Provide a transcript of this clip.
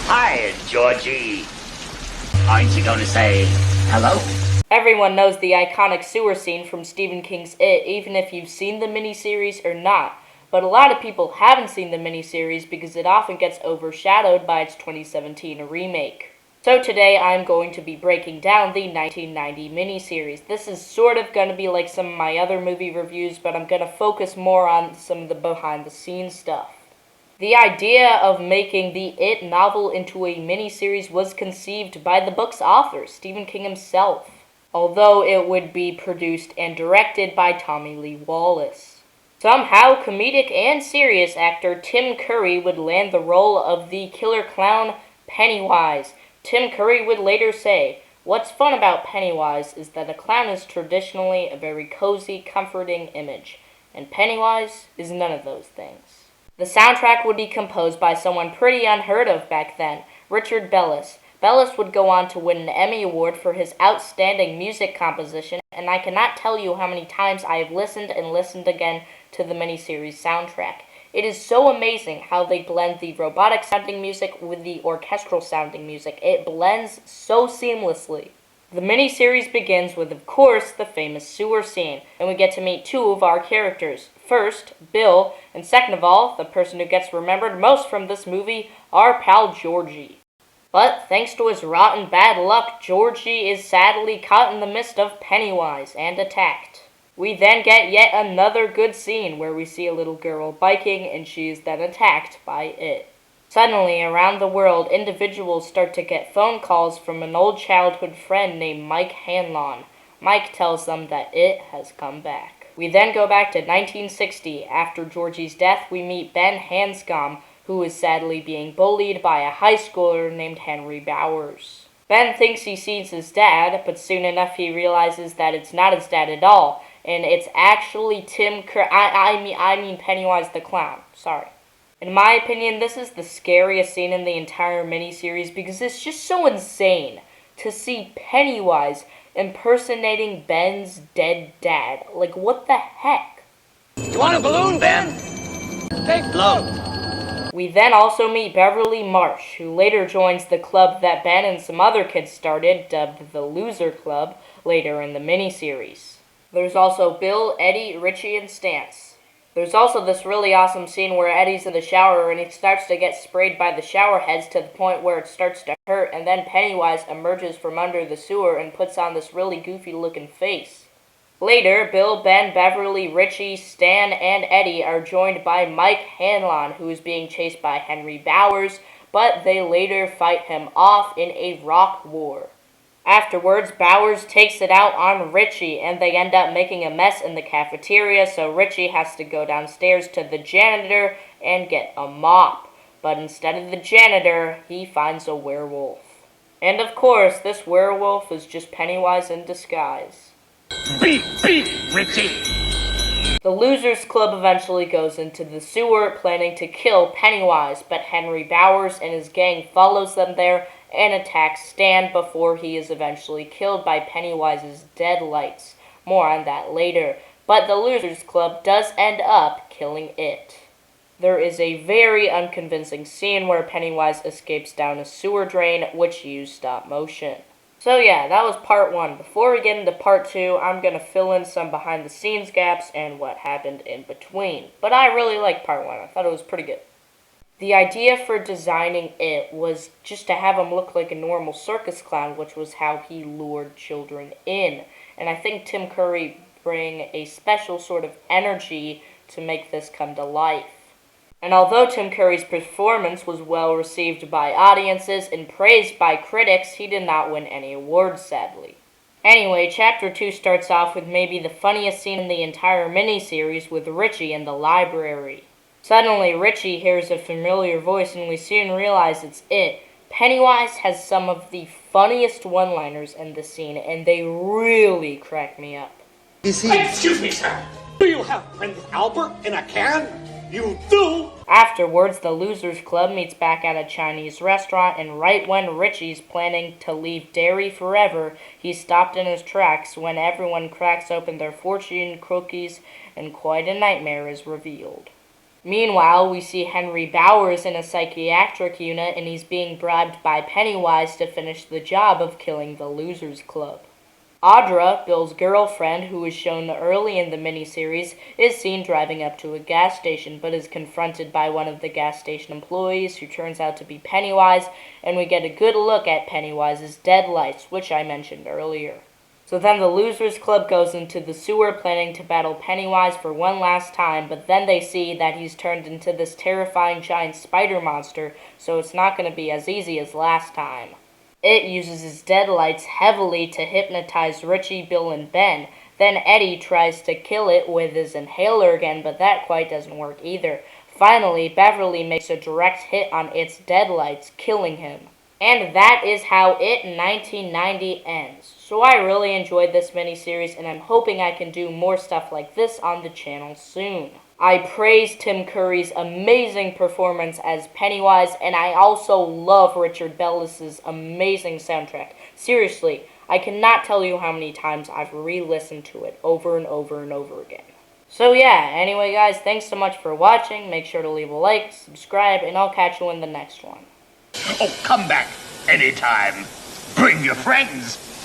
Hi, Georgie. Aren't you going to say hello? Everyone knows the iconic sewer scene from Stephen King's It, even if you've seen the miniseries or not. But a lot of people haven't seen the miniseries because it often gets overshadowed by its 2017 remake. So today I'm going to be breaking down the 1990 miniseries. This is sort of going to be like some of my other movie reviews, but I'm going to focus more on some of the behind-the-scenes stuff. The idea of making the It novel into a miniseries was conceived by the book's author, Stephen King himself, although it would be produced and directed by Tommy Lee Wallace. Somehow, comedic and serious actor Tim Curry would land the role of the killer clown Pennywise. Tim Curry would later say, "What's fun about Pennywise is that a clown is traditionally a very cozy, comforting image, and Pennywise is none of those things." The soundtrack would be composed by someone pretty unheard of back then, Richard Bellis. Bellis would go on to win an Emmy Award for his outstanding music composition, and I cannot tell you how many times I have listened and listened again to the miniseries soundtrack. It is so amazing how they blend the robotic sounding music with the orchestral sounding music. It blends so seamlessly. The miniseries begins with, of course, the famous sewer scene, and we get to meet two of our characters. First, Bill, and second of all, the person who gets remembered most from this movie, our pal Georgie. But thanks to his rotten bad luck, Georgie is sadly caught in the midst of Pennywise and attacked. We then get yet another good scene where we see a little girl biking and she is then attacked by it. Suddenly, around the world, individuals start to get phone calls from an old childhood friend named Mike Hanlon. Mike tells them that it has come back. We then go back to 1960. After Georgie's death, we meet Ben Hanscom, who is sadly being bullied by a high schooler named Henry Bowers. Ben thinks he sees his dad, but soon enough he realizes that it's not his dad at all, and it's actually Tim Curry. I mean Pennywise the Clown. Sorry. In my opinion, this is the scariest scene in the entire miniseries because it's just so insane to see Pennywise impersonating Ben's dead dad. Like, what the heck? You want a balloon, Ben? Take blow. We then also meet Beverly Marsh, who later joins the club that Ben and some other kids started, dubbed the Loser Club, later in the miniseries. There's also Bill, Eddie, Richie, and Stance. There's also this really awesome scene where Eddie's in the shower and he starts to get sprayed by the shower heads to the point where it starts to hurt, and then Pennywise emerges from under the sewer and puts on this really goofy looking face. Later, Bill, Ben, Beverly, Richie, Stan, and Eddie are joined by Mike Hanlon, who is being chased by Henry Bowers, but they later fight him off in a rock war. Afterwards, Bowers takes it out on Richie, and they end up making a mess in the cafeteria, so Richie has to go downstairs to the janitor and get a mop. But instead of the janitor, he finds a werewolf. And of course, this werewolf is just Pennywise in disguise. Beep, beep, Richie. The Losers Club eventually goes into the sewer, planning to kill Pennywise, but Henry Bowers and his gang follows them there and attacks Stan before he is eventually killed by Pennywise's deadlights. More on that later, but the Losers Club does end up killing it. There is a very unconvincing scene where Pennywise escapes down a sewer drain, which used stop motion. So yeah, that was part 1. Before we get into part 2, I'm going to fill in some behind the scenes gaps and what happened in between. But I really liked part 1. I thought it was pretty good. The idea for designing it was just to have him look like a normal circus clown, which was how he lured children in. And I think Tim Curry bring a special sort of energy to make this come to life. And although Tim Curry's performance was well received by audiences and praised by critics, he did not win any awards, sadly. Anyway, Chapter 2 starts off with maybe the funniest scene in the entire miniseries with Richie in the library. Suddenly, Richie hears a familiar voice and we soon realize it's it. Pennywise has some of the funniest one-liners in the scene, and they really crack me up. Excuse me, sir. Do you have Prince Albert in a can? You do? Afterwards, the Losers Club meets back at a Chinese restaurant, and right when Richie's planning to leave Derry forever, he's stopped in his tracks when everyone cracks open their fortune cookies and quite a nightmare is revealed. Meanwhile, we see Henry Bowers in a psychiatric unit and he's being bribed by Pennywise to finish the job of killing the Losers Club. Audra, Bill's girlfriend, who was shown early in the miniseries, is seen driving up to a gas station but is confronted by one of the gas station employees who turns out to be Pennywise, and we get a good look at Pennywise's deadlights, which I mentioned earlier. So then the Losers Club goes into the sewer planning to battle Pennywise for one last time, but then they see that he's turned into this terrifying giant spider monster, so it's not going to be as easy as last time. It uses his deadlights heavily to hypnotize Richie, Bill, and Ben. Then Eddie tries to kill it with his inhaler again, but that quite doesn't work either. Finally, Beverly makes a direct hit on its deadlights, killing him. And that is how It 1990 ends. So I really enjoyed this miniseries, and I'm hoping I can do more stuff like this on the channel soon. I praise Tim Curry's amazing performance as Pennywise, and I also love Richard Bellis's amazing soundtrack. Seriously, I cannot tell you how many times I've re-listened to it over and over and over again. So yeah, anyway guys, thanks so much for watching. Make sure to leave a like, subscribe, and I'll catch you in the next one. Oh, come back anytime. Bring your friends.